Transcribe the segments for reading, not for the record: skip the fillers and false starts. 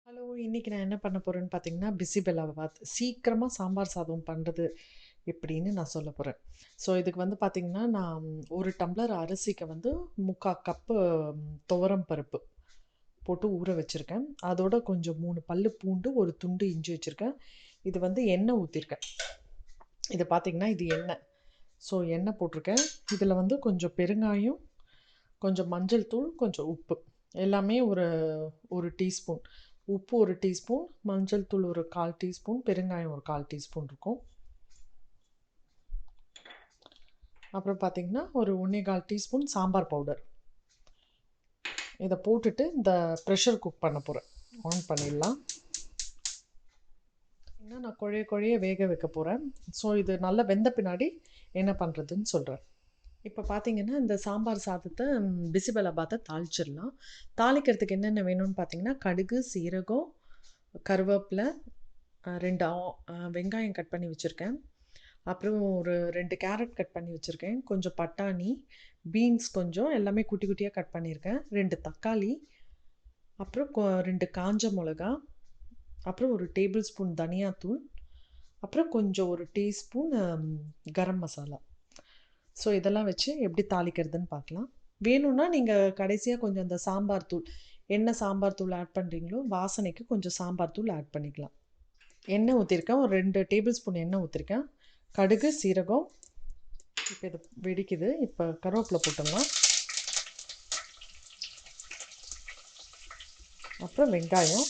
Hello! இன்னைக்கு நான் என்ன பண்ண போறேன்னு பார்த்தீங்கன்னா, பிசிபெலாபாத். சீக்கிரமா சாம்பார் சாதம் பண்றது எப்படின்னு நான் சொல்லப் போறேன். ஸோ இதுக்கு வந்து பார்த்தீங்கன்னா, நான் 1 டம்ளர் அரிசிக்கு வந்து 3/4 கப்பு துவரம் பருப்பு போட்டு ஊற வச்சிருக்கேன். அதோட கொஞ்சம் 3 பல்லு பூண்டு, 1 துண்டு இஞ்சி வச்சிருக்கேன். இது வந்து எண்ணெய் ஊத்திருக்கேன். இது பார்த்தீங்கன்னா, இது எண்ணெய். ஸோ எண்ணெய் போட்டிருக்கேன். இதில வந்து கொஞ்சம் பெருங்காயம், கொஞ்சம் மஞ்சள் தூள், கொஞ்சம் உப்பு. எல்லாமே ஒரு 1 டீஸ்பூன். உப்பு 1 டீஸ்பூன், மஞ்சள் தூள் ஒரு 1/4 டீஸ்பூன், பெருங்காயம் ஒரு 1/4 டீஸ்பூன் இருக்கும். அப்புறம் பார்த்தீங்கன்னா, ஒரு 1 1/4 டீஸ்பூன் சாம்பார் பவுடர். இதை போட்டுட்டு இந்த ப்ரெஷர் குக் பண்ண போகிறேன். ஆன் பண்ணிடலாம். இன்னும் நான் குழைய வேக வைக்க போகிறேன். ஸோ இது நல்லா வெந்த பின்னாடி என்ன பண்ணுறதுன்னு சொல்கிறேன். இப்போ பார்த்தீங்கன்னா, இந்த சாம்பார் சாதத்தை பிசிபெலாபாத்தை தாளிச்சிடலாம். தாளிக்கிறதுக்கு என்னென்ன வேணும்னு பார்த்தீங்கன்னா, கடுகு, சீரகம், கருவேப்பிலை, 2 வெங்காயம் கட் பண்ணி வச்சுருக்கேன். அப்புறம் ஒரு 2 கேரட் கட் பண்ணி வச்சுருக்கேன். கொஞ்சம் பட்டாணி, பீன்ஸ் கொஞ்சம் எல்லாமே குட்டி குட்டியாக கட் பண்ணியிருக்கேன். 2 தக்காளி, அப்புறம் 2 காஞ்ச மிளகா, அப்புறம் ஒரு டேபிள் ஸ்பூன் தனியாத்தூள், அப்புறம் கொஞ்சம் ஒரு டீஸ்பூன் கரம் மசாலா. ஸோ இதெல்லாம் வச்சு எப்படி தாளிக்கிறதுன்னு பார்க்கலாம். வேணும்னா நீங்கள் கடைசியாக கொஞ்சம் அந்த சாம்பார் தூள், என்ன சாம்பார் தூள் ஆட் பண்ணுறீங்களோ வாசனைக்கு கொஞ்சம் சாம்பார் தூள் ஆட் பண்ணிக்கலாம். எண்ணெய் ஊற்றிருக்கேன். ஒரு 2 டேபிள் ஸ்பூன் எண்ணெய் ஊற்றிருக்கேன். கடுகு, சீரகம். இப்போ இது வெடிக்குது. இப்போ கருவேப்பிலை போட்டுடலாம். அப்புறம் வெங்காயம்,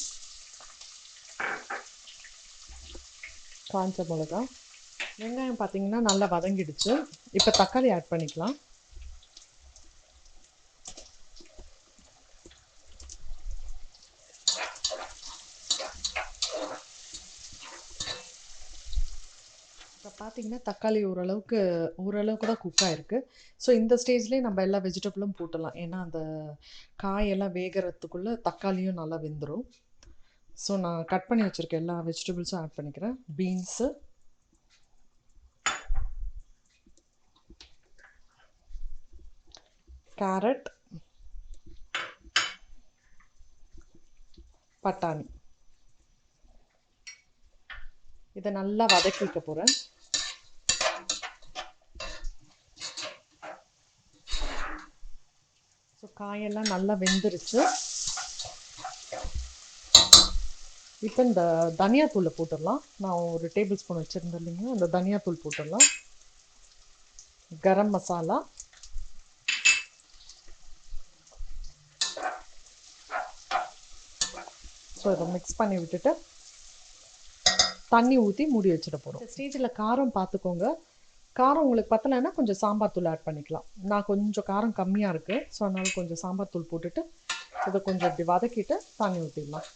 காஞ்ச மிளகா. வெங்காயம் பார்த்தீங்கன்னா நல்லா வதங்கிடுச்சு. இப்போ தக்காளி ஆட் பண்ணிக்கலாம். இப்போ பார்த்தீங்கன்னா தக்காளி ஓரளவுக்கு தான் குக் ஆகிருக்கு. ஸோ இந்த ஸ்டேஜ்லேயே நம்ம எல்லா வெஜிடபிளும் போட்டுடலாம். ஏன்னா அந்த காயெல்லாம் வேகிறதுக்குள்ளே தக்காளியும் நல்லா வெந்துடும். ஸோ நான் கட் பண்ணி வச்சுருக்கேன் எல்லா வெஜிடபிள்ஸும் ஆட் பண்ணிக்கிறேன். பீன்ஸு, கேரட், பட்டாணி. இதை நல்லா வதக்கிக்க போகிறேன். ஸோ காயெல்லாம் நல்லா வெந்துருச்சு. இப்போ இந்த தனியாத்தூளை போட்டுடலாம். நான் ஒரு டேபிள் ஸ்பூன் வச்சுருந்தேன் இல்லைங்களா, அந்த தனியாத்தூள் போட்டுடலாம். கரம் மசாலா, ஸோ இதை மிக்ஸ் பண்ணி விட்டுட்டு தண்ணி ஊற்றி மூடி வச்சுட போகிறோம். இந்த ஸ்டேஜில் காரம் பார்த்துக்கோங்க. காரம் உங்களுக்கு பத்தலைன்னா கொஞ்சம் சாம்பார் தூள் ஆட் பண்ணிக்கலாம். நான் கொஞ்சம் காரம் கம்மியாக இருக்குது, ஸோ அதனால் கொஞ்சம் சாம்பார் தூள் போட்டுட்டு இதை கொஞ்சம் இப்படி வதக்கிட்டு தண்ணி ஊற்றிடலாம்.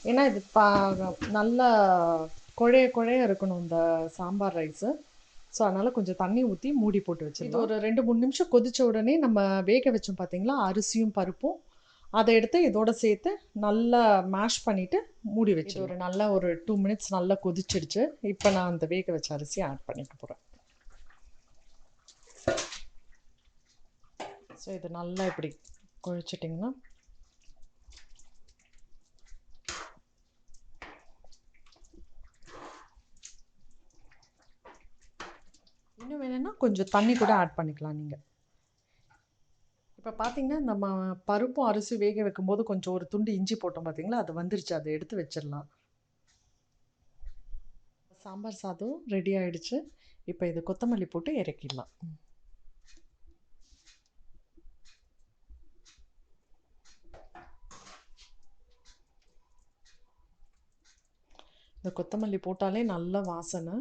ஏன்னா இது நல்லா குழைய இருக்கணும் இந்த சாம்பார் ரைஸு. ஸோ அதனால் கொஞ்சம் தண்ணி ஊற்றி மூடி போட்டு வச்சு இது ஒரு 2-3 நிமிஷம் கொதித்த உடனே நம்ம வேக வச்சோம் பார்த்தீங்களா, அரிசியும் பருப்பும், அதை எடுத்து இதோட சேர்த்து நல்லா மேஷ் பண்ணிவிட்டு மூடி வச்சு ஒரு நல்லா ஒரு 2 மினிட்ஸ் நல்லா கொதிச்சிடுச்சு. இப்போ நான் அந்த வேக வச்ச அரிசியை ஆட் பண்ணிக்க போகிறேன். ஸோ இது நல்லா இப்படி குழைச்சிட்டிங்கன்னா இன்னும் வேணும்னா கொஞ்சம் தண்ணி கூட ஆட் பண்ணிக்கலாம் நீங்கள். இப்போ பார்த்தீங்கன்னா நம்ம பருப்பும் அரிசி வேக வைக்கும்போது கொஞ்சம் ஒரு துண்டு இஞ்சி போட்டோம் பார்த்தீங்களா, அது வந்துருச்சு. அதை எடுத்து வச்சிடலாம். சாம்பார் சாதம் ரெடி ஆயிடுச்சு. இப்போ இது கொத்தமல்லி போட்டு இறக்கிடலாம். இந்த கொத்தமல்லி போட்டாலே நல்ல வாசனை.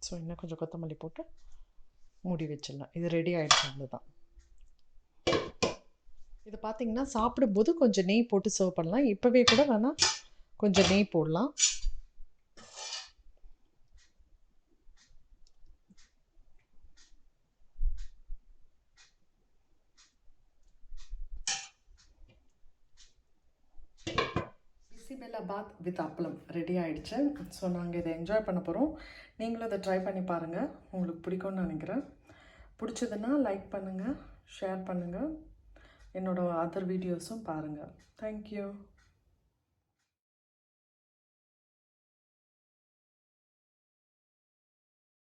ஸோ இன்னும் கொஞ்சம் கொத்தமல்லி போட்டு மூடி வச்சிடலாம். இது ரெடி ஆகிடுச்சு. அவ்வளோதான். இது பார்த்தீங்கன்னா சாப்பிடும்போது கொஞ்சம் நெய் போட்டு சர்வ் பண்ணலாம். இப்போவே கூட வேணால் கொஞ்சம் நெய் போடலாம். பிசிபெல்லாபாத் வித் அப்பளம் ரெடி ஆகிடுச்சு. ஸோ நாங்கள் இதை என்ஜாய் பண்ண போகிறோம். நீங்களும் இதை ட்ரை பண்ணி பாருங்கள், உங்களுக்கு பிடிக்கும்னு நினைக்கிறேன். பிடிச்சதுன்னா லைக் பண்ணுங்கள், ஷேர் பண்ணுங்கள், என்னோடய அதர் வீடியோஸும் பாருங்கள். தேங்க்யூ.